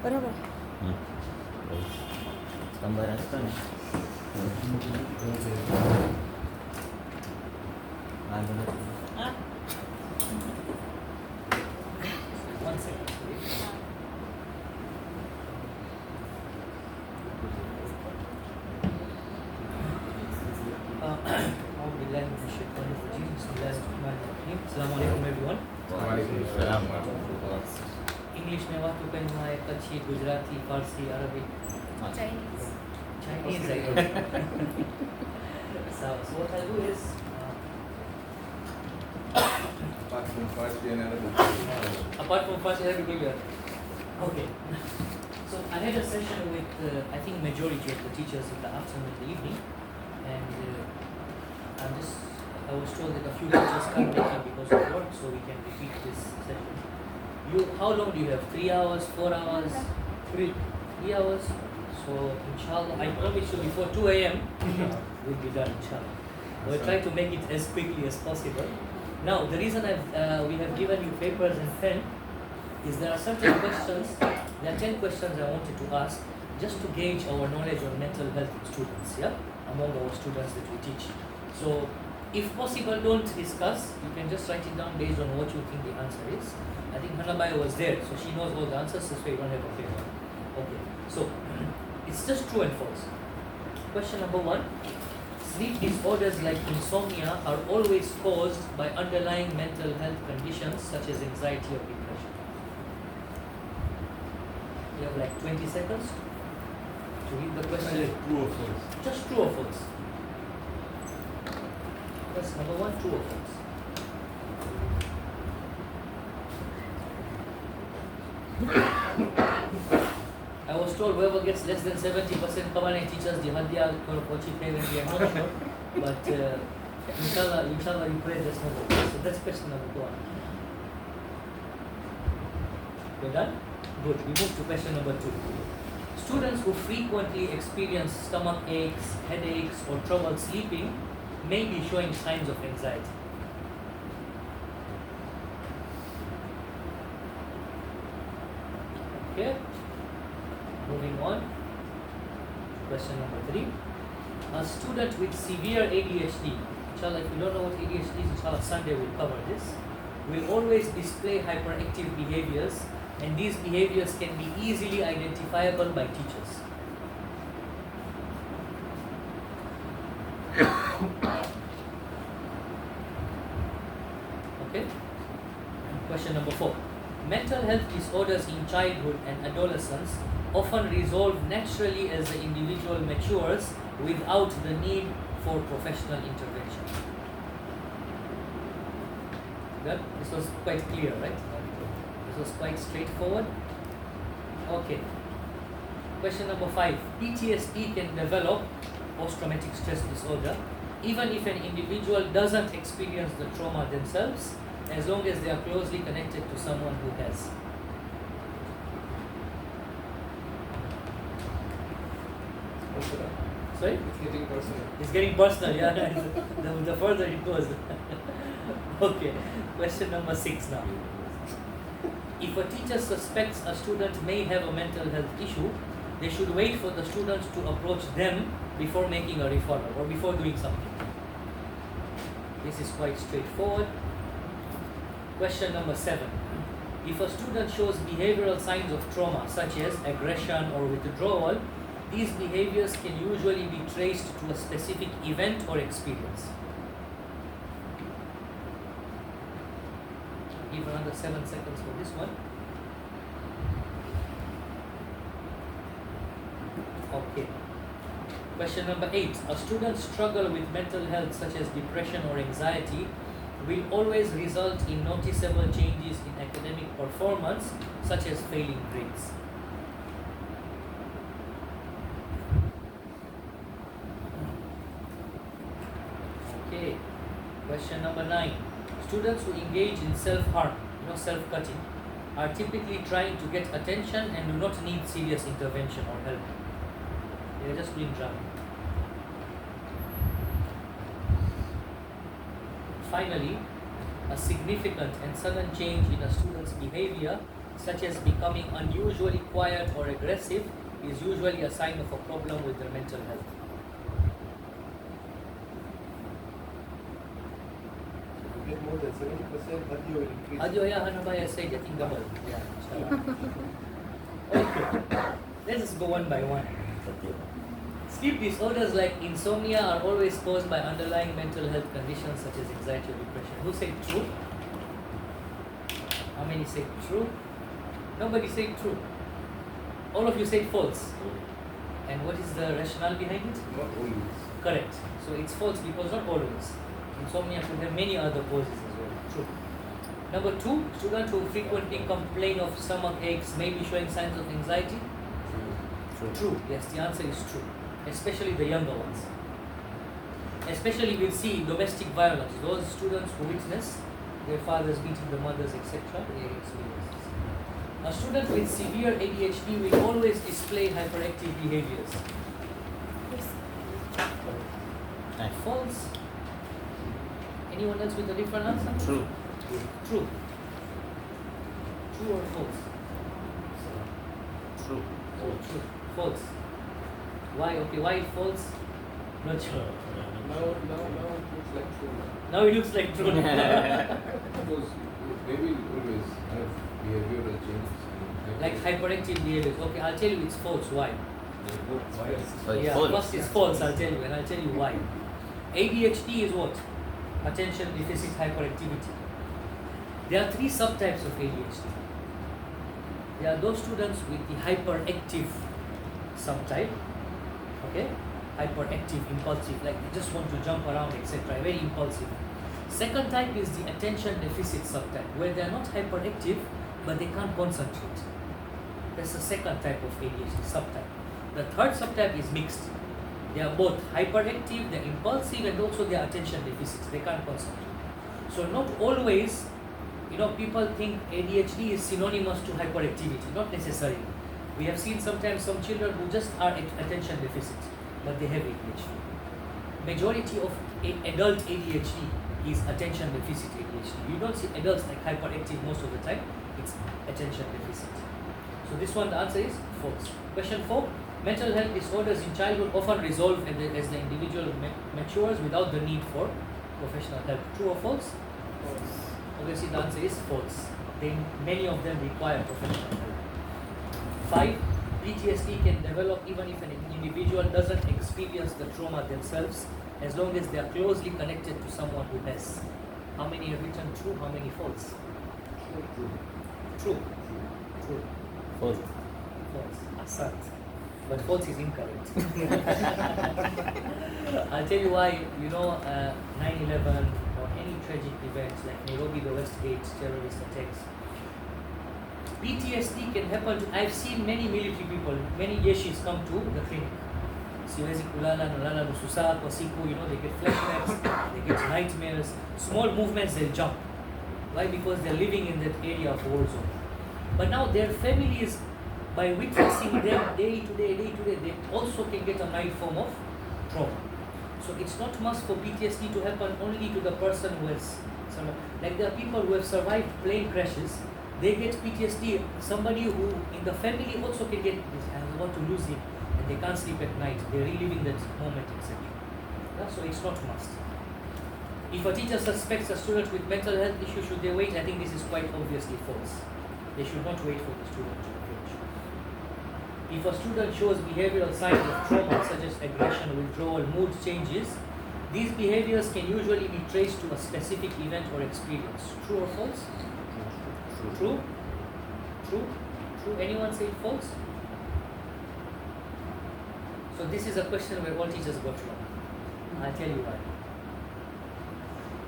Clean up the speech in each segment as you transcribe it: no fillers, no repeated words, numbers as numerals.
Berapa? Gambaran kan? Ah, One second, please. أعوذ بالله من الشيطان الرجيم. بسم الله الرحمن الرحيم. السلام عليكم everyone. Waalaikumsalam warahmatullahi English में बात करते हैं कच्छी, गुजराती, फारसी, अरबी, Chinese. Chinese. I guess. So what I'll do is Apart from Farsi and Arabic. apart from Farsi, Arabic, will be okay. So I had a session with I think majority of the teachers in the afternoon and the evening, and I was told that a few teachers can't make it because of work, so we can repeat this session. How long do you have? 3 hours, 4 hours? 3 hours. So inshallah, I promise you before 2 a.m. we'll be done inshallah. We'll try to make it as quickly as possible. Now the reason we have given you papers and pen is there are certain questions. There are 10 questions I wanted to ask just to gauge our knowledge on mental health in students, among our students that we teach. So if possible, don't discuss. You can just write it down based on what you think the answer is. I think Hanabai was there, so she knows all the answers, that's why you don't have a paper. Okay, so it's just true and false. Question number 1. Sleep disorders like insomnia are always caused by underlying mental health conditions such as anxiety or depression. You have like 20 seconds to read the question. True or false? Just true or false. That's number 1, true or false. I was told whoever gets less than 70% come on and teach us the Hadiyah for Kochi pay when we are not sure. But inshallah you pray that's number 1. So that's question number 1. We're done? Good. We move to question number 2. Students who frequently experience stomach aches, headaches, or trouble sleeping may be showing signs of anxiety. Okay. Moving on. Question number 3. A student with severe ADHD, inshallah, if you don't know what ADHD is, inshallah, Sunday we'll cover this, will always display hyperactive behaviors, and these behaviors can be easily identifiable by teachers. Okay. Question number 4. Mental health disorders in childhood and adolescence often resolve naturally as the individual matures without the need for professional intervention. Good? This was quite clear, right? This was quite straightforward. Okay. Question number 5. PTSD can develop, post-traumatic stress disorder, even if an individual doesn't experience the trauma themselves, as long as they are closely connected to someone who has. Sorry? It's getting personal. It's getting personal, yeah. the further it goes. Okay. Question number 6 now. If a teacher suspects a student may have a mental health issue, they should wait for the student to approach them before making a referral or before doing something. This is quite straightforward. Question number 7. If a student shows behavioral signs of trauma such as aggression or withdrawal, these behaviors can usually be traced to a specific event or experience. Give another 7 seconds for this one. Okay. Question number 8. A student's struggle with mental health such as depression or anxiety will always result in noticeable changes in academic performance such as failing grades. Okay. Question number 9. Students who engage in self-harm, self-cutting, are typically trying to get attention and do not need serious intervention or help. They are just doing drama. Finally, a significant and sudden change in a student's behavior, such as becoming unusually quiet or aggressive, is usually a sign of a problem with their mental health. If you get more than 70%, that you will increase. Adyo ya hanabaya said, I think double. Yeah, inshallah. Okay. Let's just go one by one. Sleep disorders like insomnia are always caused by underlying mental health conditions such as anxiety or depression. Who said true? How many said true? Nobody said true. All of you said false. And what is the rationale behind it? Not always. Correct. So it's false because not always. Insomnia could have many other causes as well. True. Number two, students who frequently complain of stomach aches may be showing signs of anxiety. True. Yes, the answer is true. Especially the younger ones. Especially we'll see domestic violence. Those students who witness their fathers beating the mothers, etc. They experience this. A student with severe ADHD will always display hyperactive behaviors. False. Anyone else with a different answer? True. True. True or false? True. Oh, true. False. Why? Okay, why false? Not sure. Now it looks like true. Now it looks like true. Because they will always have behavioral changes. Like hyperactive behaviors. Okay, I'll tell you it's false. Why? Yeah, False. first it's false, I'll tell you, and I'll tell you why. ADHD is what? Attention deficit hyperactivity. There are three subtypes of ADHD. There are those students with the hyperactive subtype, okay? Hyperactive, impulsive, like they just want to jump around, etc. Very impulsive. Second type is the attention deficit subtype, where they are not hyperactive, but they can't concentrate. That's the second type of ADHD subtype. The third subtype is mixed. They are both hyperactive, they're impulsive, and also their attention deficits. They can't concentrate. So not always, people think ADHD is synonymous to hyperactivity. Not necessarily. We have seen sometimes some children who just are at attention deficit, but they have ADHD. Majority of adult ADHD is attention deficit ADHD. You don't see adults like hyperactive most of the time. It's attention deficit. So this one, the answer is false. Question 4. Mental health disorders in childhood often resolve as the individual matures without the need for professional help. True or false? False. Obviously the answer is false. Many of them require professional help. 5. PTSD can develop even if an individual doesn't experience the trauma themselves, as long as they are closely connected to someone who has. How many have written true? How many false? True. True. False. False. Asat. But false is incorrect. I'll tell you why. 9/11 or any tragic events like Nairobi, the Westgate terrorist attacks. PTSD can happen to, I've seen many military people, many yeshis come to the clinic. Siwezi kulala, nalala nusu saa kwa siku, they get flashbacks, they get nightmares. Small movements, they'll jump. Why? Because they're living in that area of war zone. But now their families, by witnessing them day to day, they also can get a mild form of trauma. So it's not must for PTSD to happen only to the person who has like there are people who have survived plane crashes, they get PTSD. Somebody who in the family also can get this, and want to lose him, and they can't sleep at night, they're reliving that moment, etc. So it's not must. If a teacher suspects a student with mental health issues, should they wait? I think this is quite obviously false. They should not wait for the student to approach. If a student shows behavioral signs of trauma such as aggression, withdrawal, mood changes, these behaviors can usually be traced to a specific event or experience. True or false? True? True? True? Anyone say false? So this is a question where all teachers got wrong. I'll tell you why.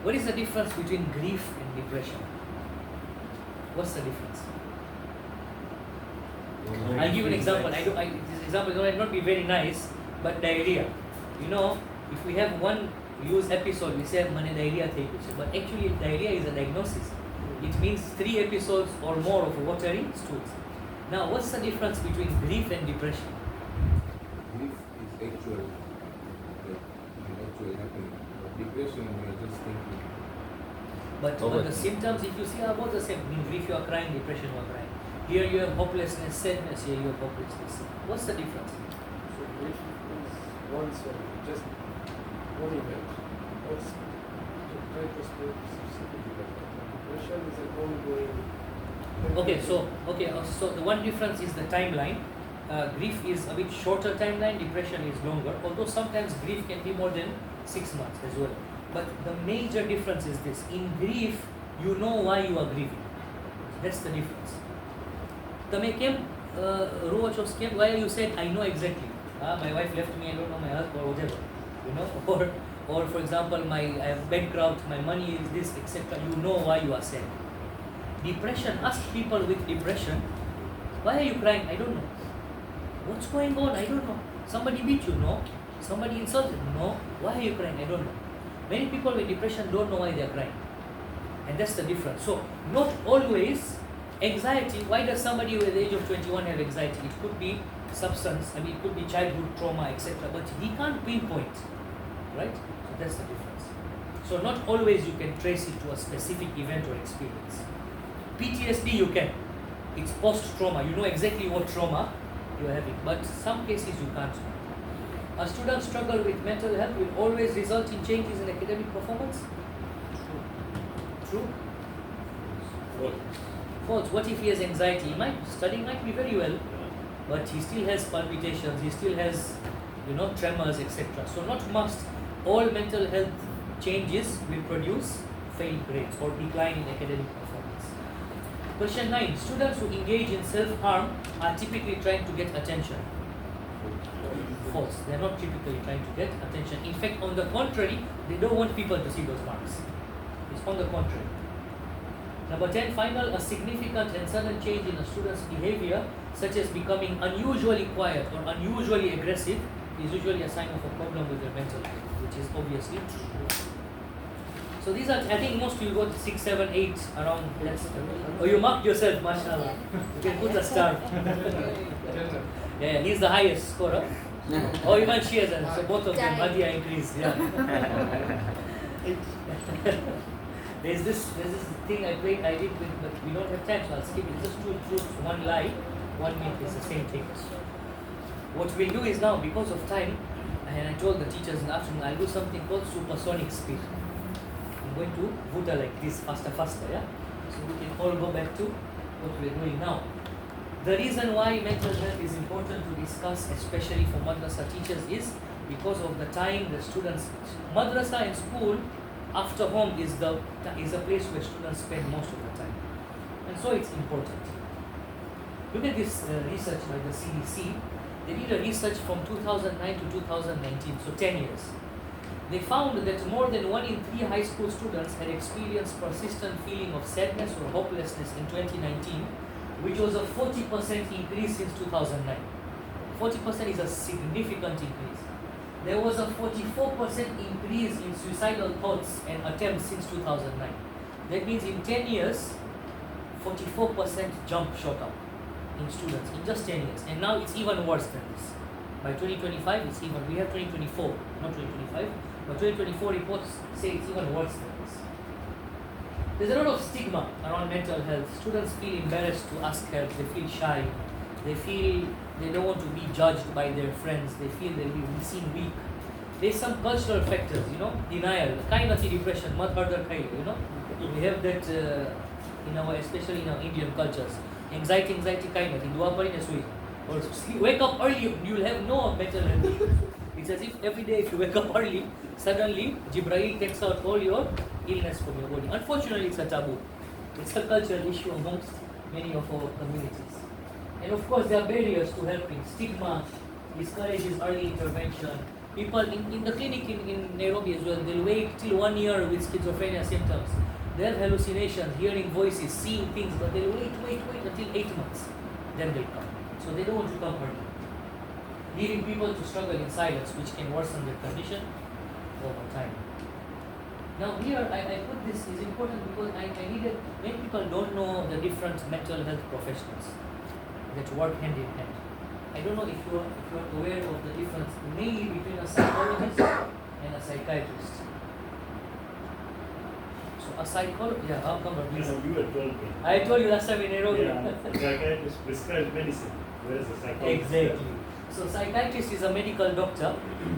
What is the difference between grief and depression? What's the difference? I'll give you an example. This example might not be very nice, but diarrhea. If we have one use episode, we say mane diarrhea thai kuch, but actually diarrhea is a diagnosis. It means 3 episodes or more of watery stools. Now, what's the difference between grief and depression? Grief is actual happening. Depression, we are just thinking. But the symptoms, if you see, are both the same. In grief, you are crying, depression, you are crying. Here you have hopelessness, sadness. Here you have hopelessness. What's the difference? So grief is one sorry, just one event. What's to try to specifically like that. Depression is an ongoing. So the one difference is the timeline. Grief is a bit shorter timeline. Depression is longer. Although sometimes grief can be more than 6 months as well. But the major difference is this: in grief, you know why you are grieving. That's the difference. તમે કેમ રોવો છો? Why you said I know exactly. My wife left me, I don't know my health or whatever, you know, or for example, I am bankrupt, my money is this, etc. You know why you are sad. Depression. Ask people with depression, why are you crying? I don't know. What's going on? I don't know. Somebody beat you? No. Somebody insulted? No. Why are you crying? I don't know. Many people with depression don't know why they are crying, and that's the difference. So not always. Anxiety, why does somebody with the age of 21 have anxiety? It could be substance, it could be childhood trauma, etc. But he can't pinpoint, right? So that's the difference. So not always you can trace it to a specific event or experience. PTSD you can. It's post-trauma. You know exactly what trauma you are having. But some cases you can't. A student's struggle with mental health will always result in changes in academic performance? True? False. What if he has anxiety? Studying might be very well, but he still has palpitations, he still has, tremors, etc. So not must all mental health changes will produce failed grades or decline in academic performance. Question 9. Students who engage in self-harm are typically trying to get attention. False. They are not typically trying to get attention. In fact, on the contrary, they don't want people to see those marks. It's on the contrary. Number 10, final, a significant and sudden change in a student's behavior, such as becoming unusually quiet or unusually aggressive, is usually a sign of a problem with their mental health, which is obviously true. So these are, I think most of you got 6, 7, 8 around. Oh, you marked yourself, mashallah. You can put a star. Yeah, he's the highest scorer. Oh, even she has, so both of them, Hadia increased. Yeah. There's this thing I did with, but we don't have time, so I'll skip it. Just 2 truths, 1 lie, 1 myth is the same thing. What we'll do is now, because of time, and I told the teachers in the afternoon, I'll do something called supersonic speed. I'm going to vuta like this, faster, yeah? So we can all go back to what we're doing now. The reason why mental health is important to discuss, especially for madrasa teachers, is because of the time the students, madrasa and school, after home is a place where students spend most of the time, and so it's important. Look at this research by the CDC. They did a research from 2009 to 2019, so 10 years. They found that more than 1 in 3 high school students had experienced persistent feeling of sadness or hopelessness in 2019, which was a 40% increase since 2009. 40% is a significant increase. There was a 44% increase in suicidal thoughts and attempts since 2009. That means in 10 years, 44% jump shot up in students in just 10 years. And now it's even worse than this. By 2025, it's even, we have 2024, not 2025, but 2024 reports say it's even worse than this. There's a lot of stigma around mental health. Students feel embarrassed to ask help, they feel shy, they feel they don't want to be judged by their friends, they feel they'll be seen weak. There's some cultural factors, denial, kainati depression, mat harder kai, we have that especially in our Indian cultures. Anxiety kainati, dua pari na sui. Or wake up early, you'll have no mental health issues. It's as if every day if you wake up early, suddenly Jibreel takes out all your illness from your body. Unfortunately, it's a taboo. It's a cultural issue amongst many of our communities. And of course, there are barriers to helping. Stigma discourages early intervention. People in the clinic in Nairobi as well, they'll wait till 1 year with schizophrenia symptoms. They have hallucinations, hearing voices, seeing things, but they'll wait until 8 months. Then they'll come. So they don't want to come early. Leaving people to struggle in silence, which can worsen their condition over time. Now here, I put this is important because I needed, many people don't know the different mental health professionals that work hand in hand. I don't know if you are aware of the difference mainly between a psychologist and a psychiatrist. So So a psychologist, yeah, how come, please. You were told me. I told you last time in Nairobi. Yeah, the psychiatrist prescribes medicine, whereas the psychologist Exactly. So psychiatrist is a medical doctor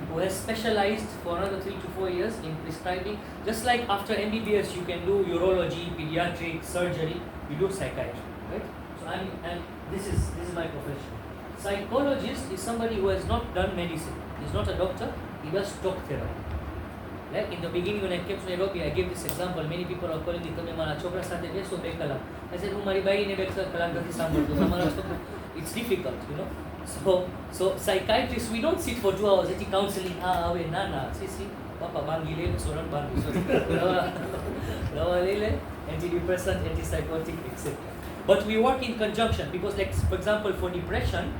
who has specialized for another 3 to 4 years in prescribing. Just like after MBBS you can do urology, pediatric, surgery, you do psychiatry, right? So and this is my profession. Psychologist is somebody who has not done medicine. He's not a doctor. He does talk therapy. Like in the beginning when I came to Nairobi, I gave this example. Many people are calling me, "Tame mara chokra sathe beso be kalam." I said, "Mari bai ne beksa kalam dati sambar to." It's difficult, you know. So psychiatrists, we don't sit for 2 hours at counseling. Na, see, papa bangile, soran bangi, sorry, antidepressant, antipsychotic, etc. But we work in conjunction because, like for example, for depression,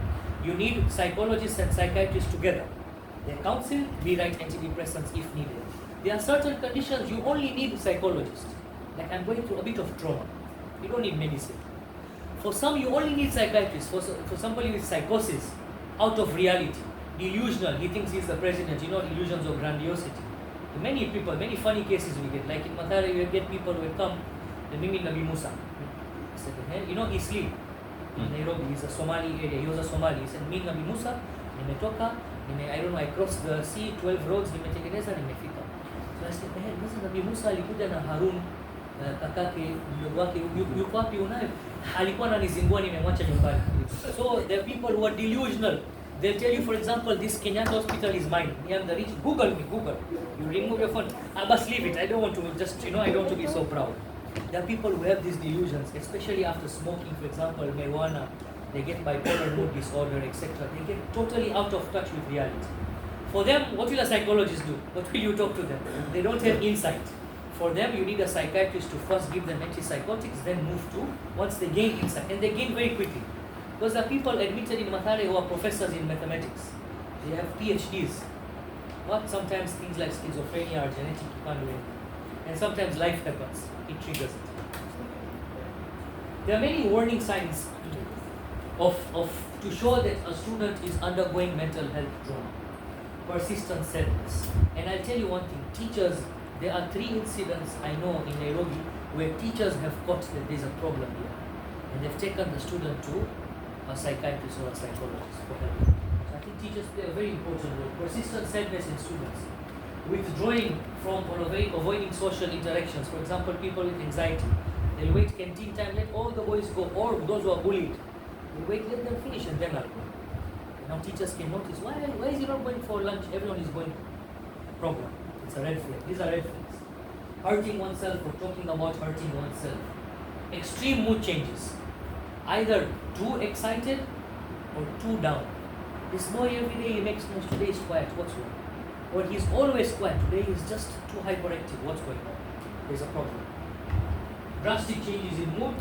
you need psychologists and psychiatrists together. They counsel, we write antidepressants if needed. There are certain conditions you only need psychologists. Like I'm going through a bit of trauma. You don't need medicine. For some, you only need psychiatrists. For somebody with psychosis, out of reality, delusional, he thinks he's the president, illusions of grandiosity. Many people, many funny cases we get. Like in Mathare, you get people who come, the Mimi Nabi Musa. He sleep in Nairobi. He's a Somali area. He was a Somali. He said, Mimi Nabi Musa, nimetoka, I don't know, I crossed the sea, 12 roads, nimetengeneza, nimefika. So I said, listen, Nabi Musa alikuja na Harun, kakake, mdogo wake, yuko wapi unayo? Alikuwa ananizingua nimemwacha nyumbani. So there are people who are delusional. They'll tell you, for example, this Kenyatta hospital is mine. I am the rich. Google me, Google. You remove your phone. I must leave it. I don't want to I don't want to be so proud. There are people who have these delusions, especially after smoking, for example, marijuana. They get bipolar mood disorder, etc. They get totally out of touch with reality. For them, what will a psychologist do? What will you talk to them? They don't have insight. For them, you need a psychiatrist to first give them antipsychotics, then move to, once they gain insight. And they gain very quickly. Because there are people admitted in Mathare who are professors in mathematics. They have PhDs. What sometimes things like schizophrenia or genetic, you can't do anything. And sometimes life happens. It triggers it. There are many warning signs to show that a student is undergoing mental health trauma. Persistent sadness. And I'll tell you one thing, teachers, there are 3 incidents I know in Nairobi where teachers have caught that there's a problem here. And they've taken the student to a psychiatrist or a psychologist for help. So I think teachers play a very important role. Persistent sadness in students. Withdrawing from or avoiding social interactions. For example, people with anxiety. They'll wait canteen time, let all the boys go, or those who are bullied. They'll wait, let them finish and then I'll go. Now teachers can notice, why is he not going for lunch? Everyone is going. Problem. It's a red flag. These are red flags. Hurting oneself or talking about hurting oneself. Extreme mood changes. Either too excited or too down. This boy every day he makes noise, today is quiet, what's wrong? Or he's always quiet, today he's just too hyperactive, what's going on? There's a problem. Drastic changes in mood,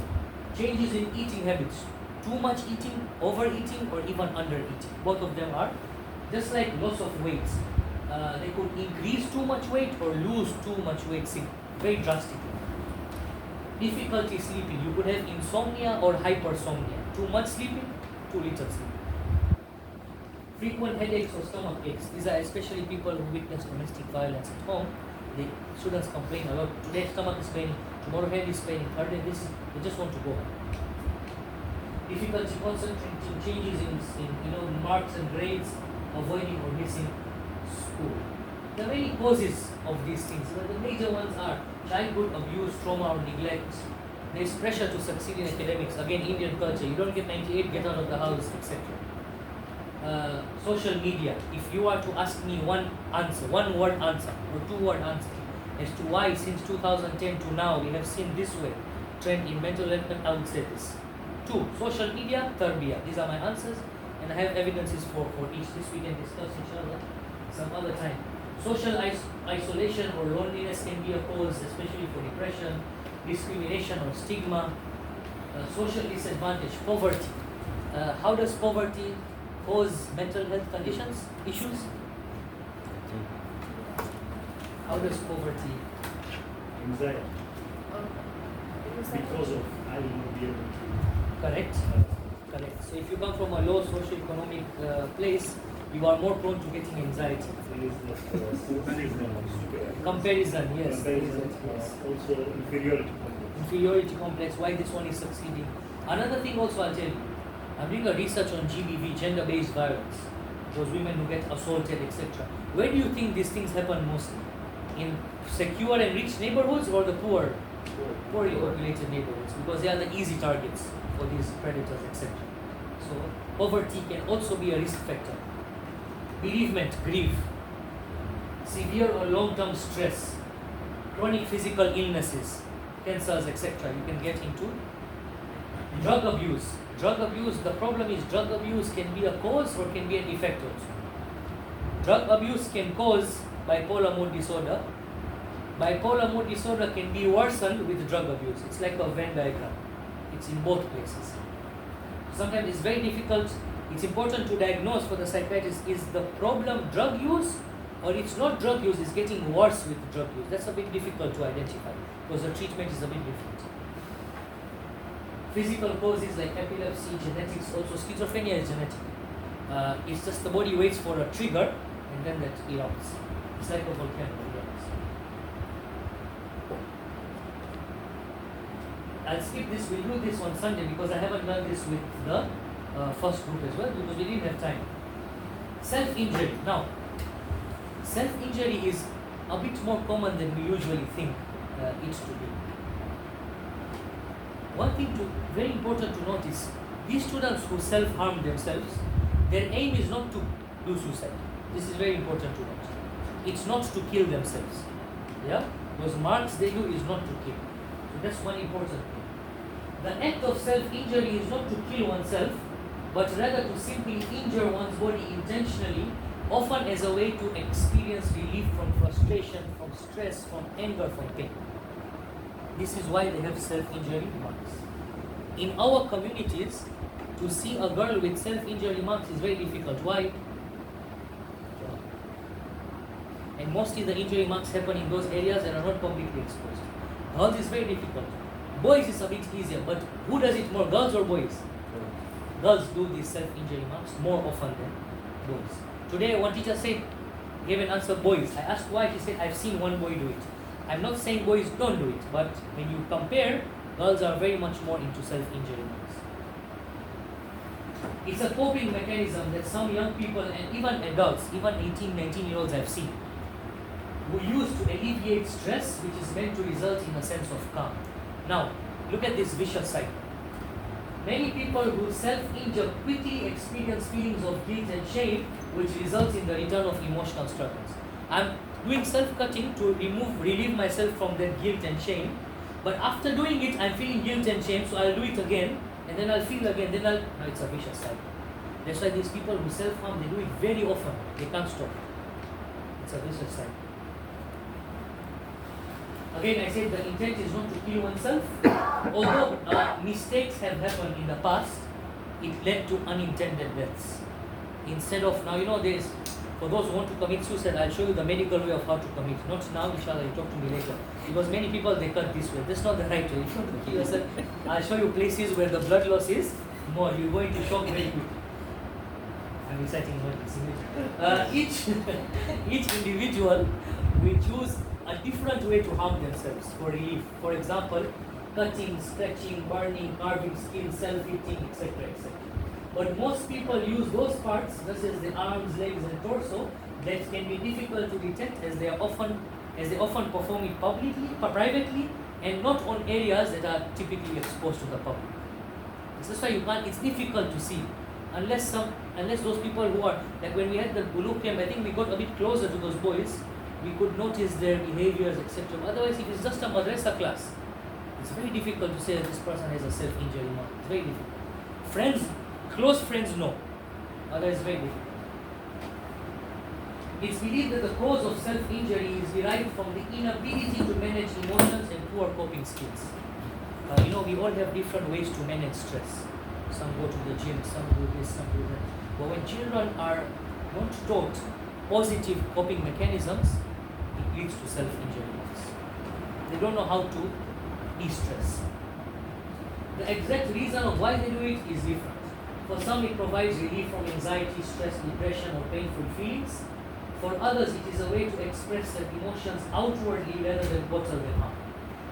changes in eating habits. Too much eating, overeating, or even undereating. Both of them are just like loss of weight. They could increase too much weight or lose too much weight very drastically. Difficulty sleeping. You could have insomnia or hypersomnia. Too much sleeping, too little sleeping. Frequent headaches or stomach aches. These are especially people who witness domestic violence at home. The students complain a lot. Today stomach is paining, tomorrow head is paining, third day this. They just want to go home. Difficulty concentrating, changes in marks and grades, avoiding or missing school. There are many causes of these things, but the major ones are childhood abuse, trauma or neglect. There is pressure to succeed in academics. Again, Indian culture. You don't get 98, get out of the house, etc. Social media. If you are to ask me one word answer or 2-word answer as to why since 2010 to now we have seen this way trend in mental health, I would say this. 2. Social media, tarbiyah. These are my answers, and I have evidences for each. This we can discuss inshallah some other time. Social isolation or loneliness can be a cause, especially for depression, discrimination or stigma. Social disadvantage, poverty. How does poverty cause mental health conditions, issues? How does poverty? Anxiety. Because of I will not be able to. Correct. So if you come from a low socio-economic place, you are more prone to getting anxiety. There is Comparison, yes. comparison, Yes. also inferiority complex. Inferiority complex, why this one is succeeding. Another thing also I'll tell you, I'm doing a research on GBV, gender-based violence. Those women who get assaulted, etc. Where do you think these things happen mostly? In secure and rich neighborhoods or the poorly populated neighborhoods? Because they are the easy targets for these predators, etc. So poverty can also be a risk factor. Bereavement, grief, severe or long-term stress, chronic physical illnesses, cancers, etc. You can get into. Drug abuse. Drug abuse, the problem is drug abuse can be a cause or can be an effect also. Drug abuse can cause bipolar mood disorder. Bipolar mood disorder can be worsened with drug abuse. It's like a Venn diagram. It's in both places. Sometimes it's very difficult. It's important to diagnose for the psychiatrist, is the problem drug use or it's not drug use, it's getting worse with drug use. That's a bit difficult to identify because the treatment is a bit different. Physical causes like epilepsy, genetics, also schizophrenia is genetic. It's just the body waits for a trigger and then that erupts. It's like a volcano. I'll skip this, we'll do this on Sunday because I haven't done this with the first group as well because we didn't have time. Self-injury. Now, self-injury is a bit more common than we usually think it to be. One thing very important to notice, these students who self-harm themselves, their aim is not to do suicide. This is very important to note. It's not to kill themselves. Yeah? Those marks they do is not to kill. So that's one important thing. The act of self-injury is not to kill oneself, but rather to simply injure one's body intentionally, often as a way to experience relief from frustration, from stress, from anger, from pain. This is why they have self-injury marks. In our communities, to see a girl with self-injury marks is very difficult. Why? And mostly the injury marks happen in those areas that are not publicly exposed. Girls is very difficult. Boys is a bit easier, but who does it more, girls or boys? Girls do these self-injury marks more often than boys. Today one teacher said, gave an answer, boys. I asked why, he said, I've seen one boy do it. I'm not saying boys don't do it, but when you compare, girls are very much more into self-injury marks. It's a coping mechanism that some young people and even adults, even 18, 19-year-olds I've seen, who use to alleviate stress, which is meant to result in a sense of calm. Now, look at this vicious cycle. Many people who self-injure quickly experience feelings of guilt and shame, which results in the return of emotional struggles. I'm doing self-cutting to relieve myself from that guilt and shame, but after doing it, I'm feeling guilt and shame, so I'll do it again, and then I'll feel again, now it's a vicious cycle. That's why these people who self-harm, they do it very often, they can't stop. It's a vicious cycle. Again, I said the intent is not to kill oneself. Although mistakes have happened in the past, it led to unintended deaths. Instead of, now you know this, for those who want to commit suicide, I'll show you the medical way of how to commit. Not now, inshallah, you talk to me later. Because many people, they cut this way. That's not the right way. If you want to kill yourself, I'll show you places where the blood loss is more. You're going to shock very quickly. I'm reciting what English. Each individual will choose a different way to harm themselves for relief. For example, cutting, scratching, burning, carving skin, self-hitting, etc., etc. But most people use those parts, such as the arms, legs, and torso, that can be difficult to detect as they often perform it publicly, privately, and not on areas that are typically exposed to the public. That's why it's difficult to see unless those people who are, like when we had the Bulu camp, I think we got a bit closer to those boys. We could notice their behaviors, etc. Otherwise, if it's just a madrasa class, it's very difficult to say that this person has a self-injury mark. It's very difficult. Friends, close friends know. Otherwise, it's very difficult. It's believed that the cause of self-injury is derived from the inability to manage emotions and poor coping skills. We all have different ways to manage stress. Some go to the gym, some do this, some do that. But when children are not taught positive coping mechanisms, it leads to self-injury marks. They don't know how to de-stress. The exact reason of why they do it is different. For some, it provides relief from anxiety, stress, depression, or painful feelings. For others, it is a way to express their emotions outwardly rather than bottle them up.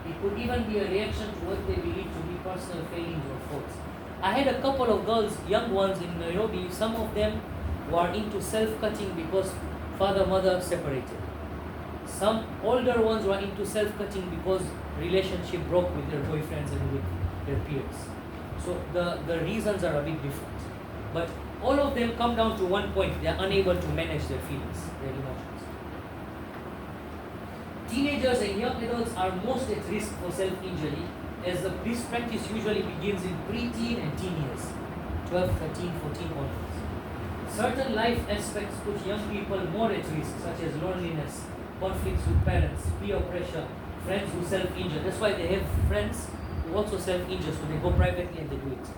It could even be a reaction to what they believe to be personal failings or faults. I had a couple of girls, young ones in Nairobi. Some of them were into self-cutting because father, mother separated. Some older ones were into self-cutting because relationship broke with their boyfriends and with their peers. So the reasons are a bit different. But all of them come down to one point: they are unable to manage their feelings, their emotions. Teenagers and young adults are most at risk for self-injury, as this practice usually begins in pre-teen and teen years, 12, 13, 14 onwards. Certain life aspects put young people more at risk, such as loneliness, conflicts with parents, peer pressure, friends who self-injure. That's why they have friends who also self-injure, so they go privately and they do it.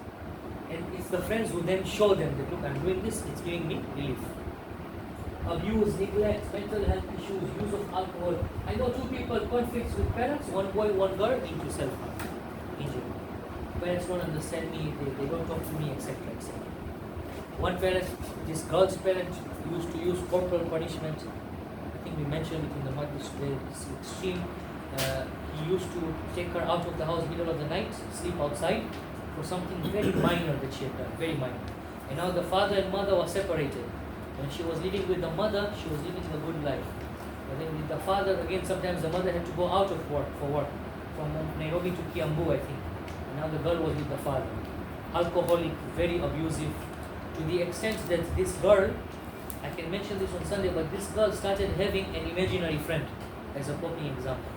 And it's the friends who then show them that, look, I'm doing this, it's giving me relief. Abuse, neglect, mental health issues, use of alcohol. I know two people, conflicts with parents, one boy, one girl, into self-harm, injury. Parents don't understand me, they don't talk to me, etc. etc. One parent, this girl's parent, used to use corporal punishment. I think we mentioned it in the Madras today, it's extreme. He used to take her out of the house middle of the night, sleep outside, for something very minor that she had done, very minor. And now the father and mother were separated. When she was living with the mother, she was living a good life. But then with the father, again, sometimes the mother had to go out of work for work, from Nairobi to Kiambu, I think. And now the girl was with the father. Alcoholic, very abusive, to the extent that this girl, I can mention this on Sunday, but this girl started having an imaginary friend, as a copying example.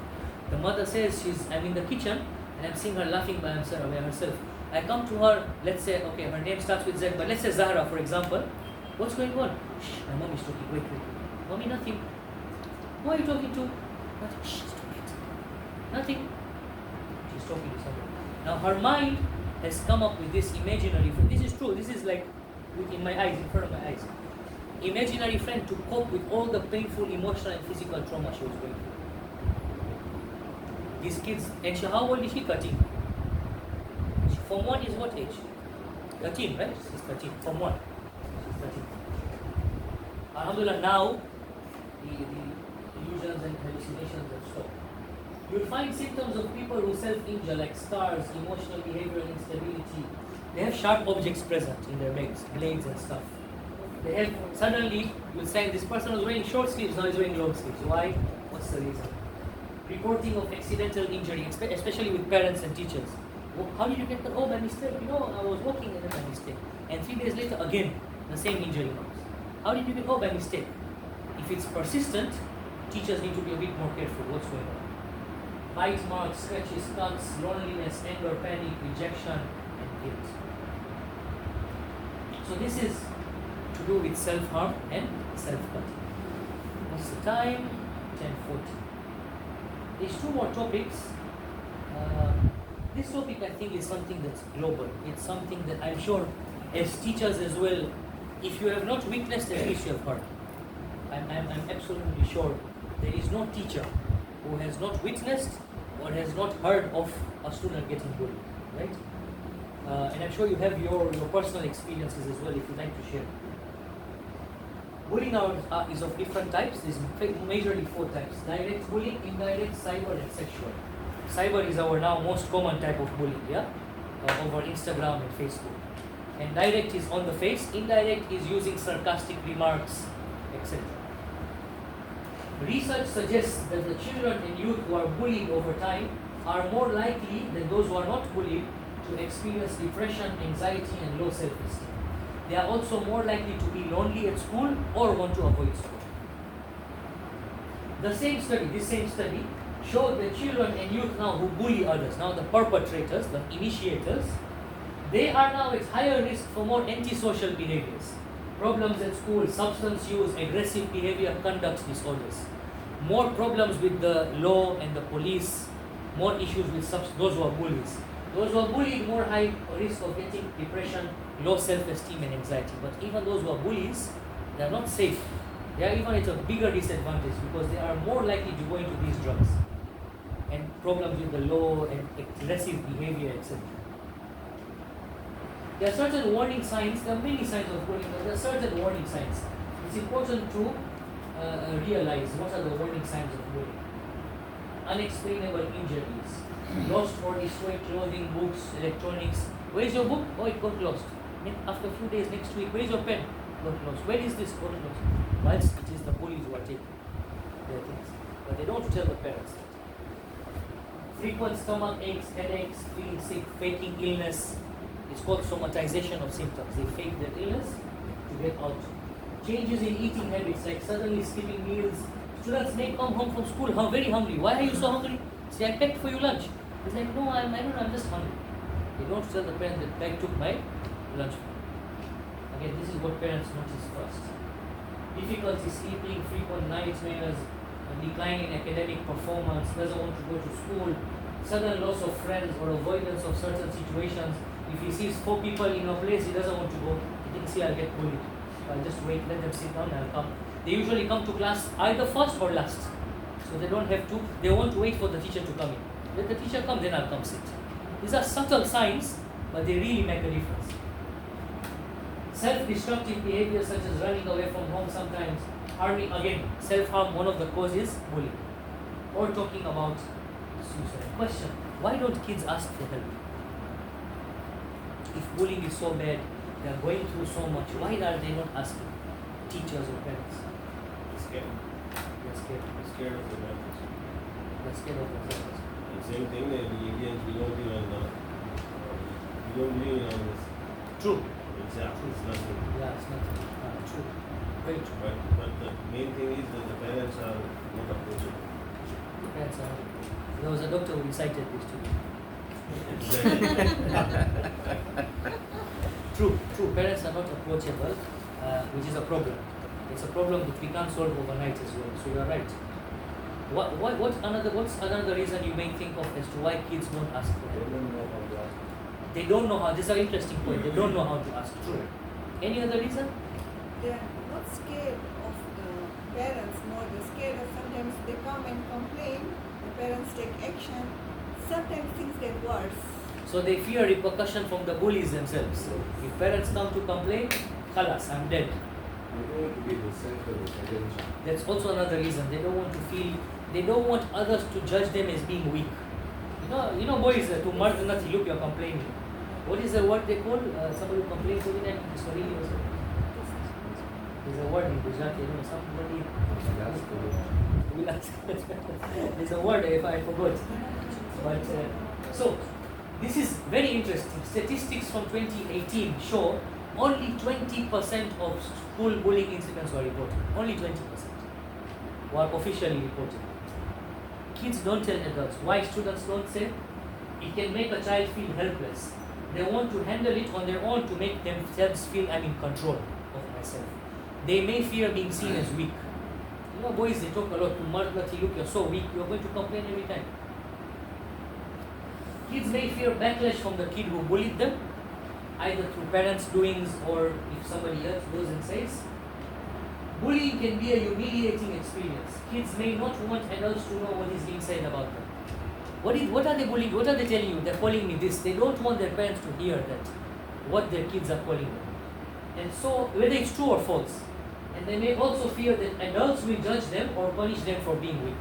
The mother says I'm in the kitchen and I'm seeing her laughing by herself. I come to her, let's say, okay, her name starts with Z, but let's say Zahra, for example. What's going on? Shh, my mom is talking. Wait. Mommy, nothing. Who are you talking to? Nothing. Shh, stop it. Nothing. She's talking to somebody. Now her mind has come up with this imaginary friend. This is true. This is like in my eyes, in front of my eyes. Imaginary friend to cope with all the painful emotional and physical trauma she was going through. These kids, and how old is she? 13. Form 1 is what age? 13, right? She's 13. Form 1. She's 13. Alhamdulillah, now the illusions and hallucinations have stopped. You'll find symptoms of people who self-injure, like scars, emotional behavioral instability. They have sharp objects present in their legs, blades and stuff. They have, suddenly, you'll say this person was wearing short sleeves, now he's wearing long sleeves. Why? What's the reason? Reporting of accidental injury, especially with parents and teachers. How did you get that? Oh, by mistake. I was walking and then by mistake. And 3 days later, again, the same injury marks. How did you get? Oh, by mistake. If it's persistent, teachers need to be a bit more careful. What's going on? Bite marks, scratches, cuts, loneliness, anger, panic, rejection, and guilt. So this is to do with self-harm and self-cutting. What's the time? 10:40. There's 2 more topics. This topic, I think, is something that's global. It's something that I'm sure, as teachers as well, if you have not witnessed, at least you have heard. I'm absolutely sure there is no teacher who has not witnessed or has not heard of a student getting bullied, right? And I'm sure you have your personal experiences as well, if you'd like to share. Bullying is of different types. There's majorly 4 types: direct bullying, indirect, cyber, and sexual. Cyber is our now most common type of bullying, over Instagram and Facebook. And direct is on the face, indirect is using sarcastic remarks, etc. Research suggests that the children and youth who are bullied over time are more likely than those who are not bullied to experience depression, anxiety, and low self-esteem. They are also more likely to be lonely at school or want to avoid school. This same study, showed that children and youth now who bully others, now the perpetrators, the initiators, they are now at higher risk for more antisocial behaviors. Problems at school, substance use, aggressive behavior, conduct disorders. More problems with the law and the police, more issues with those who are bullies. Those who are bullied, more high risk of getting depression, low self-esteem and anxiety. But even those who are bullies, they are not safe. They are even at a bigger disadvantage because they are more likely to go into these drugs and problems with the law and aggressive behavior, etc. There are certain warning signs. There are many signs of bullying, but there are certain warning signs. It's important to realize what are the warning signs of bullying. Unexplainable injuries, lost or destroyed clothing, books, electronics. Where's your book? Oh, it got lost. After a few days, next week, where's your pen? Got lost. Where is this? Got lost. Whilst it is the bullies who are taking their things. But they don't tell the parents. Frequent stomach aches, headaches, feeling sick, faking illness. It's called somatization of symptoms. They fake their illness to get out. Changes in eating habits, like suddenly skipping meals. Students may come home from school very hungry. Why are you so hungry? Say, I packed for you lunch. He's like, no, I don't know, I'm just hungry. They don't tell the parent that I took my lunch. Again, this is what parents notice first. Difficulty sleeping, frequent nightmares, a decline in academic performance, doesn't want to go to school, sudden loss of friends or avoidance of certain situations. If he sees 4 people in a place, he doesn't want to go. He thinks, I'll get bullied. I'll just wait, let them sit down and I'll come. They usually come to class either first or last. So they don't have to, they want to wait for the teacher to come in. Let the teacher come, then I'll come sit. These are subtle signs, but they really make a difference. Self-destructive behavior such as running away from home sometimes, harming, again, self-harm, one of the causes, bullying. Or talking about suicide. Question, why don't kids ask for help? If bullying is so bad, they are going through so much, why are they not asking teachers or parents? Scared. They're scared. Scared of the parents. They're scared of themselves. The same thing, the Indians, we don't believe in all this. True. It's nothing. Yeah, it's not true. Very true. But the main thing is that the parents are not approachable. The parents are. There was a doctor who recited this to me. True. Parents are not approachable, which is a problem. It's a problem that we can't solve overnight as well. So you are right. What's another reason you may think of as to why kids don't ask for help? They don't know how. This is an interesting point. They don't know how to ask. True. Any other reason? They are not scared of the parents, no, they're scared of sometimes they come and complain, the parents take action, sometimes things get worse. So they fear repercussion from the bullies themselves. If parents come to complain, khalas, I'm dead. They don't want to be the center of attention. That's also another reason. They don't want to feel, they don't want others to judge them as being weak. You know boys, to mardanati, look, you're complaining. What is the word they call? Somebody who complains every time, Swahili or something. There's a word in Gujarati, somebody. There's a word if I forgot. But so this is very interesting. Statistics from 2018 show only 20% of school bullying incidents were reported. Only 20% were officially reported. Kids don't tell adults. Why students don't say? It can make a child feel helpless. They want to handle it on their own to make themselves feel I'm in control of myself. They may fear being seen as weak. You know, boys, they talk a lot to Marlati, look, you're so weak, you're going to complain every time. Kids may fear backlash from the kid who bullied them, either through parents' doings or if somebody else goes and says. Bullying can be a humiliating experience. Kids may not want adults to know what is being said about them. What are they bullying? What are they telling you? They're calling me this. They don't want their parents to hear that, what their kids are calling them. And so, whether it's true or false. And they may also fear that adults will judge them or punish them for being weak.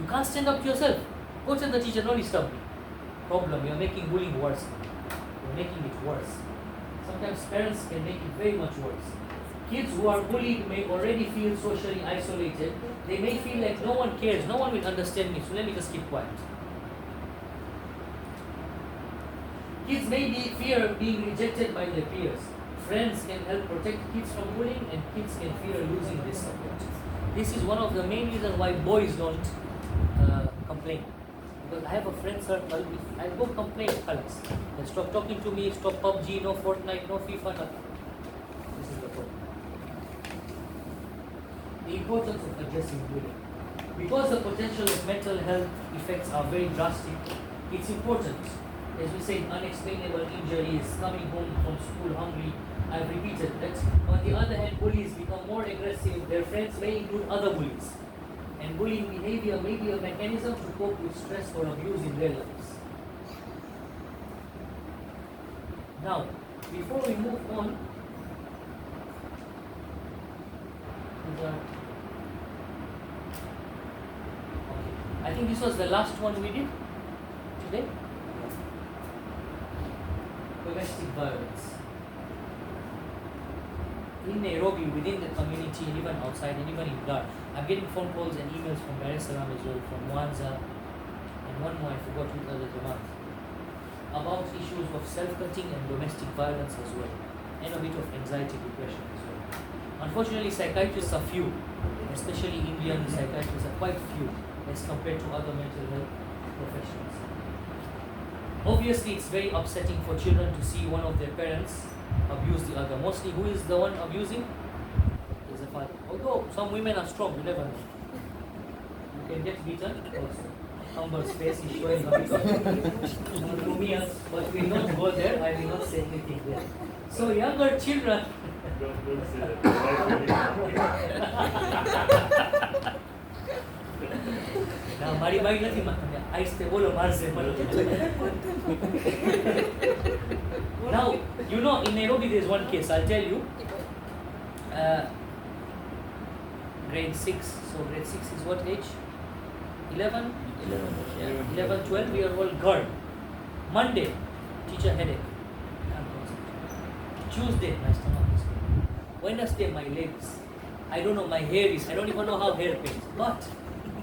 You can't stand up to yourself. Go tell the teacher, no, stop me. Problem, you're making bullying worse. You're making it worse. Sometimes parents can make it very much worse. Kids who are bullied may already feel socially isolated. They may feel like no one cares, no one will understand me, so let me just keep quiet. Kids may fear being rejected by their peers. Friends can help protect kids from bullying, and kids can fear losing this support. This is one of the main reasons why boys don't complain. Because I have a friend circle, I'll go complain, fellas. They'll stop talking to me, stop PUBG, no Fortnite, no FIFA, nothing. This is the problem. The importance of addressing bullying. Because the potential of mental health effects are very drastic, it's important. As we say, unexplainable injuries, coming home from school hungry. I've repeated that. On the other hand, bullies become more aggressive. Their friends may include other bullies. And bullying behavior may be a mechanism to cope with stress or abuse in their lives. Now, before we move on, okay. I think this was the last one we did today. Domestic violence. In Nairobi, within the community, and even outside, and even in Dar. I'm getting phone calls and emails from Dar es Salaam as well, from Mwanza, and one more, I forgot which other Jamaat, about issues of self-cutting and domestic violence as well, and a bit of anxiety, depression as well. Unfortunately, psychiatrists are few, especially Indian psychiatrists are quite few as compared to other mental health professionals. Obviously, it's very upsetting for children to see one of their parents abuse the other. Mostly, who is the one abusing? Is the father. Although some women are strong, you never know. You can get beaten also. Amber's face is showing a bit of Rumias, but we will not go there. I will not say anything there. So younger children. Don't say that. Now, Mari Bai Nati Makanya, I stay bolo marse malo. Now, you know, in Nairobi there is one case, I'll tell you. Grade 6, so grade 6 is what age? 11? 11, 12-year-old girl. Monday, teacher headache. Tuesday, my stomach is pain. Wednesday, my legs. I don't know, my hair is, I don't even know how hair pains. But,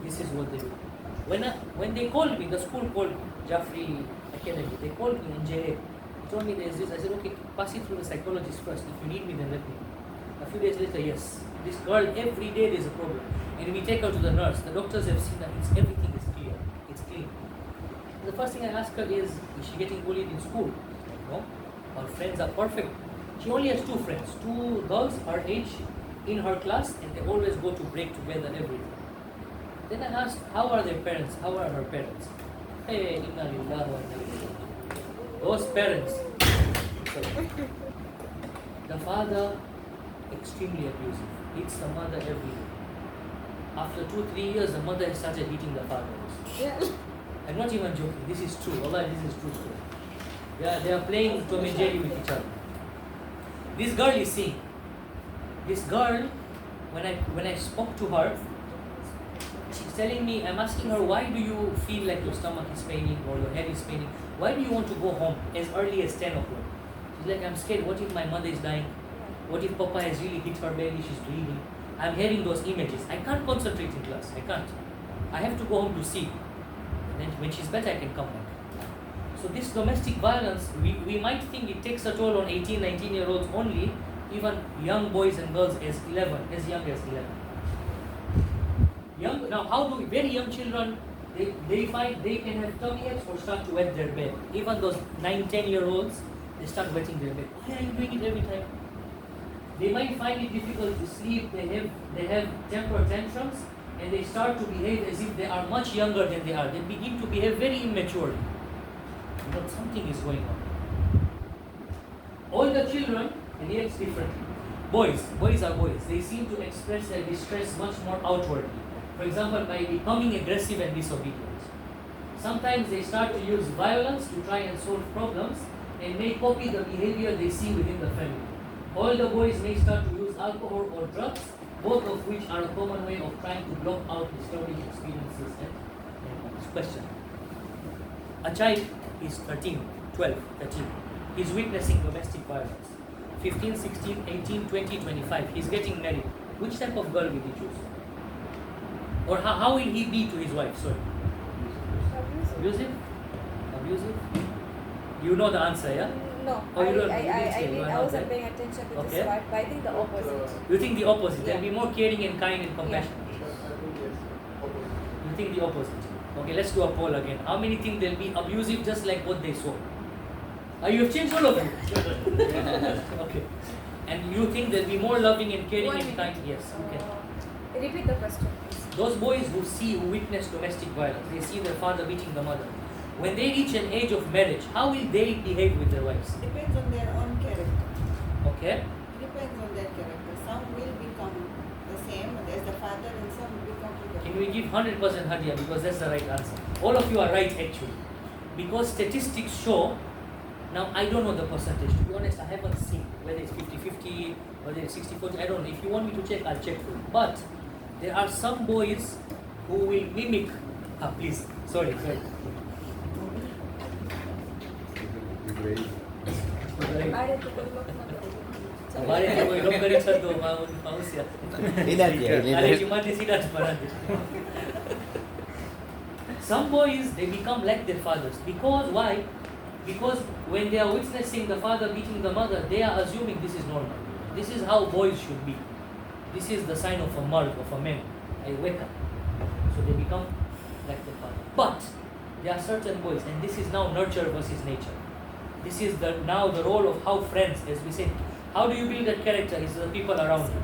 this is what they do. When they called me, the school called Jaffery Academy, they called me in JA. They told me there's this. I said, okay, pass it through the psychologist first. If you need me, then let me. A few days later, yes. This girl, every day there's a problem. And we take her to the nurse. The doctors have seen that everything is clear. It's clean. The first thing I ask her is she getting bullied in school? No. Her friends are perfect. She only has 2 friends. 2 girls her age in her class, and they always go to break together every day. Then I asked, how are their parents? How are her parents? Hey, inna lillahi wa inna ilaihi raji'un. Those parents. The father, extremely abusive. Hits the mother every day. After 2-3 years, the mother has started hitting the father. Yeah. I'm not even joking. This is true. Allah, this is true story. They are playing Tom and Jerry with each other. This girl is seeing. This girl, when I spoke to her, she's telling me, I'm asking her, why do you feel like your stomach is paining or your head is paining? Why do you want to go home as early as 10 o'clock? She's like, I'm scared. What if my mother is dying? What if Papa has really hit her belly? She's bleeding. I'm hearing those images. I can't concentrate in class. I can't. I have to go home to see. And then when she's better, I can come back. So this domestic violence, we might think it takes a toll on 18, 19-year-olds only, even young boys and girls as young as 11. Now, how do very young children, they find they can have tummy aches or start to wet their bed. Even those 9, 10-year-olds, they start wetting their bed. Why are you doing it every time? They might find it difficult to sleep, they have temper tantrums, and they start to behave as if they are much younger than they are. They begin to behave very immaturely. You know, something is going on. All the children, and here it's different. Boys are boys. They seem to express their distress much more outwardly. For example, by becoming aggressive and disobedient. Sometimes they start to use violence to try and solve problems and may copy the behavior they see within the family. All the boys may start to use alcohol or drugs, both of which are a common way of trying to block out disturbing experiences and question. A child is 13, 12, 13. He's witnessing domestic violence. 15, 16, 18, 20, 25. He's getting married. Which type of girl will he choose? Or how will he be to his wife? Sorry. Abusive? Abusive? You know the answer, yeah? No, Oh, you don't- I not wasn't there? paying attention to Okay. this part, but I think the opposite. You think the opposite? They'll Yeah. be more caring and kind and compassionate. I think yes, opposite. You think the opposite? Okay, let's do a poll again. How many think they'll be abusive just like what they saw? You have changed all of you? Okay. And you think they'll be more loving and caring and kind? Yes, you can. Repeat the question, please. Those boys who witness domestic violence, they see their father beating the mother. When they reach an age of marriage, how will they behave with their wives? Depends on their own character. Okay? Depends on their character. Some will become the same as the father and some will become Can we give 100% Hadia because that's the right answer? All of you are right actually. Because statistics show Now, I don't know the percentage. To be honest, I haven't seen whether it's 50-50, whether it's 60-40. I don't know. If you want me to check, I'll check for you. But there are some boys who will mimic. Please. Sorry. Ada tu kalau हमारे लिए कोई लोग करे छत दो mouse या Lihat ya, अरे lihat. cuma di sini ada barang. Some boys, they become like their fathers. Because why? Because when they are witnessing the father beating the mother, they are assuming this is normal. This is how boys should be. This is the sign of a mark, of a man. I wake up. So they become like their father. But there are certain boys, and this is now nurture versus nature. This is now the role of how friends, as we say, how do you build that character? Is the people around you.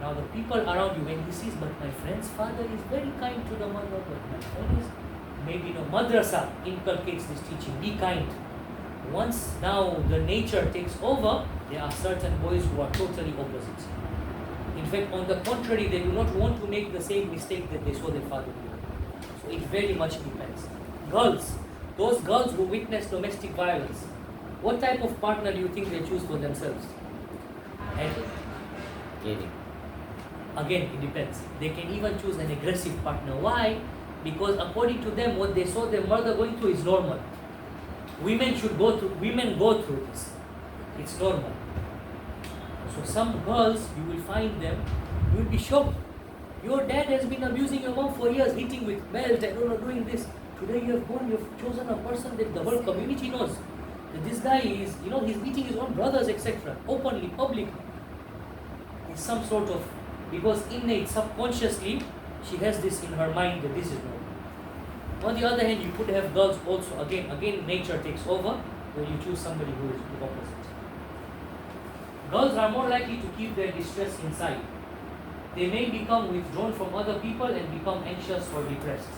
Now the people around you, when he sees, but my friend's father is very kind to the mother, but my friend is, maybe madrasa inculcates this teaching, be kind. Once now the nature takes over, there are certain boys who are totally opposite. In fact, on the contrary, they do not want to make the same mistake that they saw their father do. So it very much depends. Girls, those girls who witness domestic violence, what type of partner do you think they choose for themselves? And Caring. again, it depends. They can even choose an aggressive partner. Why? Because according to them, what they saw their mother going through is normal. Women go through this. It's normal. So some girls, you will find them, you will be shocked. Your dad has been abusing your mom for years, hitting with belt, I don't know, doing this. Today you have chosen a person that the whole community knows. That this guy is, he's beating his own brothers, etc. Openly, publicly. It's some sort of, because innate, subconsciously, she has this in her mind that this is normal. On the other hand, you could have girls also, again nature takes over, when you choose somebody who is the opposite. Girls are more likely to keep their distress inside. They may become withdrawn from other people and become anxious or depressed.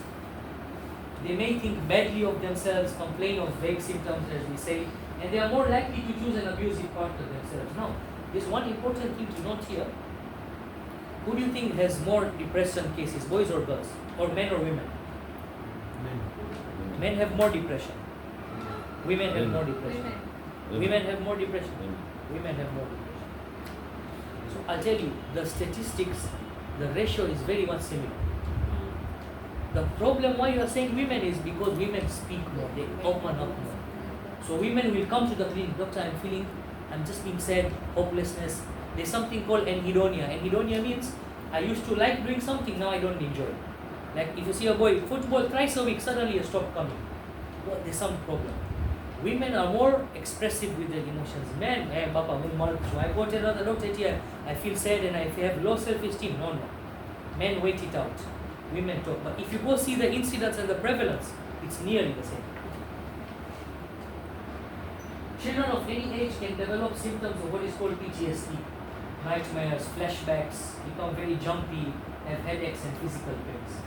They may think badly of themselves, complain of vague symptoms, as we say, and they are more likely to choose an abusive partner themselves. Now, there's one important thing to note here. Who do you think has more depression cases, boys or girls? Or men or women? Men have more depression. Women have more depression. Women have more depression. Women have more depression. So I'll tell you, the statistics, the ratio is very much similar. The problem why you are saying women is because women speak more, they open up more. So women will come to the clinic, doctor, I'm just being sad, hopelessness. There's something called anhedonia. Anhedonia means I used to like doing something, now I don't enjoy it. Like if you see a boy, football thrice a week, suddenly you stop coming. Well, there's some problem. Women are more expressive with their emotions. Men, hey, Papa, so I go to another doctor here, I feel sad and I have low self-esteem. No. Men wait it out. Women talk. But if you go see the incidence and the prevalence, it's nearly the same. Children of any age can develop symptoms of what is called PTSD. Nightmares, flashbacks, become very jumpy, have headaches and physical pains.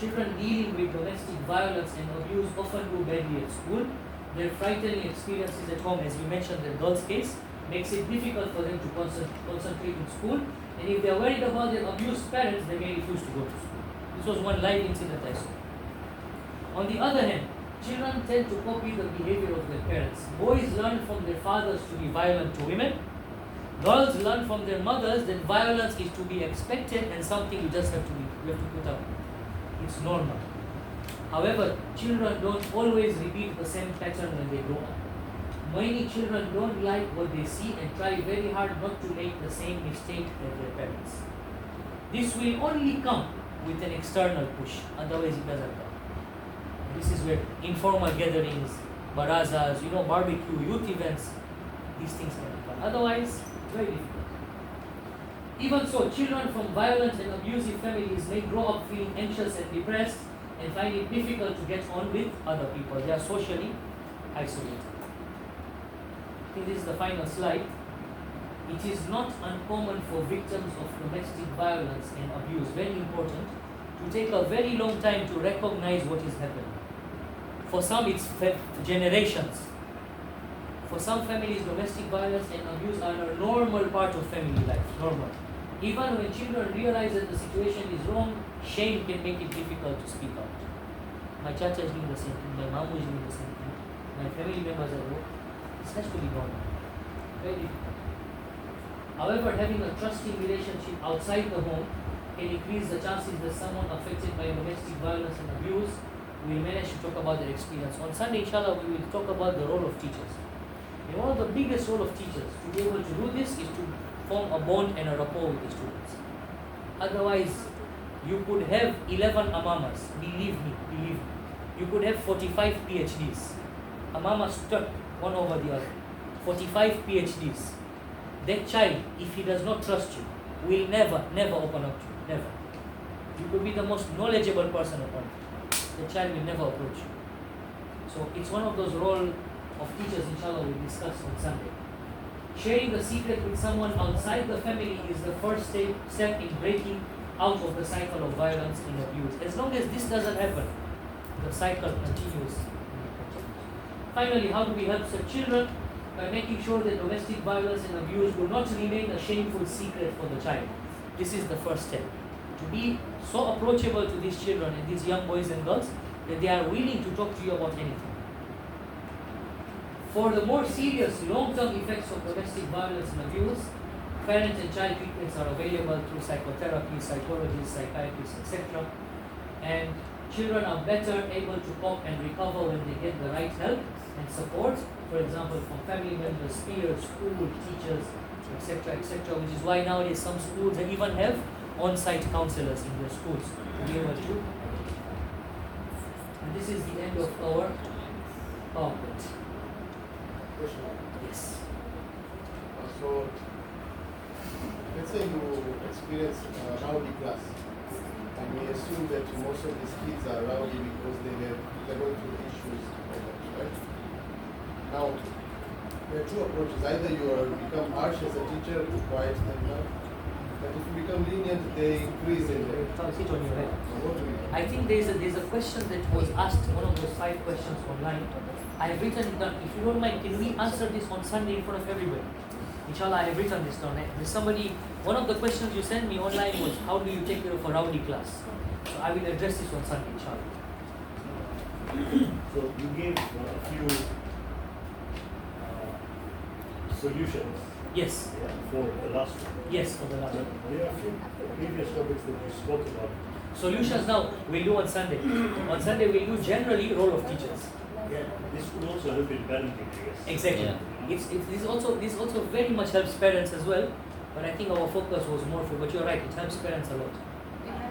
Children dealing with domestic violence and abuse often do badly at school. Their frightening experiences at home, as we mentioned in the girls' case, makes it difficult for them to concentrate in school. And if they are worried about their abused parents, they may refuse to go to school. This was one live incident I saw. On the other hand, children tend to copy the behavior of their parents. Boys learn from their fathers to be violent to women. Girls learn from their mothers that violence is to be expected and something you just have to put up. It's normal. However, children don't always repeat the same pattern when they grow up. Many children don't like what they see and try very hard not to make the same mistake as their parents. This will only come with an external push, otherwise it doesn't come. This is where informal gatherings, barazas, barbecue, youth events, these things can come. Otherwise, very difficult. Even so, children from violent and abusive families may grow up feeling anxious and depressed and find it difficult to get on with other people. They are socially isolated. I think this is the final slide. It is not uncommon for victims of domestic violence and abuse, very important, to take a very long time to recognize what is happening. For some, it's generations. For some families, domestic violence and abuse are a normal part of family life, normal. Even when children realize that the situation is wrong, shame can make it difficult to speak out. My chacha is doing the same thing, my mom is doing the same thing. my family members at home, this has to be normal. Very difficult. However, having a trusting relationship outside the home can increase the chances that someone affected by domestic violence and abuse will manage to talk about their experience. On Sunday, inshallah, we will talk about the role of teachers. And one of the biggest role of teachers to be able to do this is to form a bond and a rapport with the students. Otherwise, you could have 11 amamas, believe me. You could have 45 PhDs. Amama stuck one over the other. 45 PhDs. That child, if he does not trust you, will never open up to you. Never. You could be the most knowledgeable person upon you. The child will never approach you. So it's one of those roles of teachers, inshallah, we'll discuss on Sunday. Sharing the secret with someone outside the family is the first step in breaking out of the cycle of violence and abuse. As long as this doesn't happen, the cycle continues. Finally, how do we help such children? By making sure that domestic violence and abuse will not remain a shameful secret for the child. This is the first step. To be so approachable to these children and these young boys and girls that they are willing to talk to you about anything. For the more serious long-term effects of domestic violence and abuse, parent and child treatments are available through psychotherapy, psychologists, psychiatrists, etc. And children are better able to cope and recover when they get the right help and support, for example, from family members, peers, school, teachers, etc., etc., which is why nowadays some schools even have on-site counselors in their schools to be able to. And this is the end of our PowerPoint. Question. Yes. So, let's say you experience a rowdy class, and we assume that most of these kids are rowdy because they're going through issues like that, right? Now, there are two approaches. Either you become harsh as a teacher, you quiet them down, but if you become lenient, they increase in their. Sit on your head. So what do we do? I think there's a question that was asked, one of those 5 questions online. I have written it down. If you don't mind, can we answer this on Sunday in front of everybody? Inshallah, I have written this down. There's somebody, one of the questions you sent me online was, how do you take care of a rowdy class? So I will address this on Sunday, inshallah. So you gave a few solutions. Yes. For the last one. Yes, for the last one. There are a few previous topics that you spoke about. Solutions now, we'll do on Sunday. On Sunday, we'll do generally role of teachers. Yeah, this could also help in parenting, I guess. Exactly. Yeah. This also very much helps parents as well, but I think our focus was more for, but you're right, it helps parents a lot.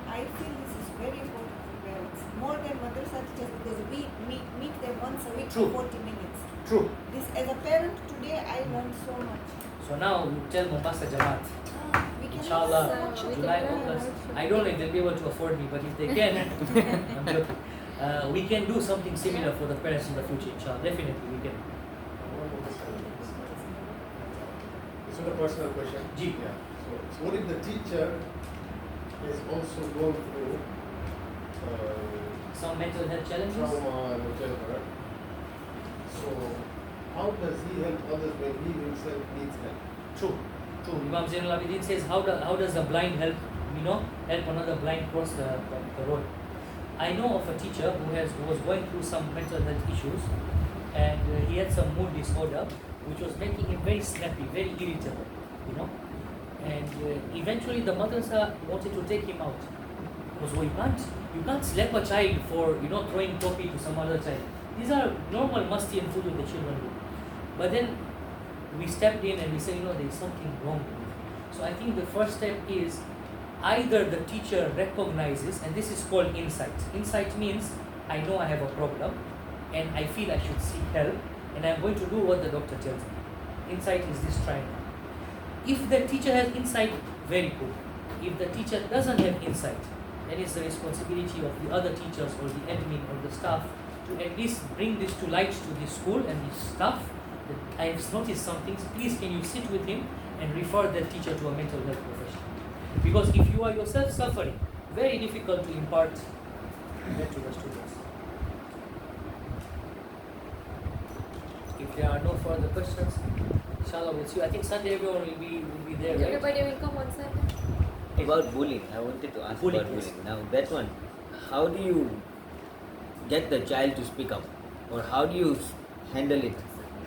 I feel this is very important for parents, more than madrasa teachers, because we meet them once a week True. for 40 minutes. True. This, as a parent today, I learned so much. So now we tell Mombasa Jamaat, We can inshallah, learn so much. July, August. I don't know if they'll be able to afford me, but if they can, I'm joking. We can do something similar for the parents in the future, inshallah. Definitely we can. This is a personal question. Ji. Yeah. So what if the teacher is also going through Some mental health challenges? trauma and whatever? So how does he help others when he himself needs help? True. Imam Zainul Abidin says, how does a blind help another blind cross the road? I know of a teacher who was going through some mental health issues, and he had some mood disorder, which was making him very snappy, very irritable, And eventually the madrasa wanted to take him out. Because you can't slap a child for throwing topi to some other child. These are normal masti and food the children do. But then we stepped in and we said, there's something wrong with it. So I think the first step is either the teacher recognizes, and this is called insight. Insight means I know I have a problem and I feel I should seek help and I'm going to do what the doctor tells me. Insight is this triangle. If the teacher has insight, very good. If the teacher doesn't have insight, then it's the responsibility of the other teachers or the admin or the staff to at least bring this to light to the school and the staff that I have noticed some things. Please, can you sit with him and refer that teacher to a mental health professional? Because if you are yourself suffering, very difficult to impart that to the students. If there are no further questions, inshallah we'll see you. I think Sunday everyone will be there, right? Everybody will come on Sunday. About bullying, I wanted to ask Bullying, about yes. bullying. Now that one, how do you get the child to speak up? Or how do you handle it,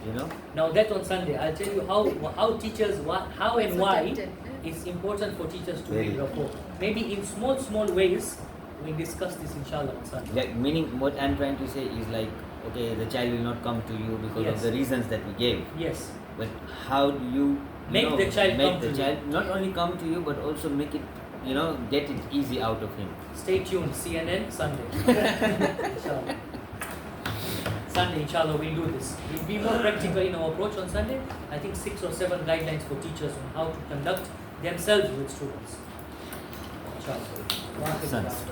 you know. Now that on Sunday, I'll tell you how teachers, how and why it's important for teachers to build Very. rapport. Maybe in small ways, we discuss this inshallah on Sunday. Like, meaning what I'm trying to say is like, okay, the child will not come to you because Yes. of the reasons that we gave. Yes. But how do you Make the child make come the to you. child not only come to you but also make it, you know, get it easy out of him. Stay tuned, CNN Sunday. Inshallah. Sunday, inshallah, we'll do this. We'll be more practical in our approach on Sunday. I think 6 or 7 guidelines for teachers on how to conduct themselves with students. Inshallah. Sons. Sons.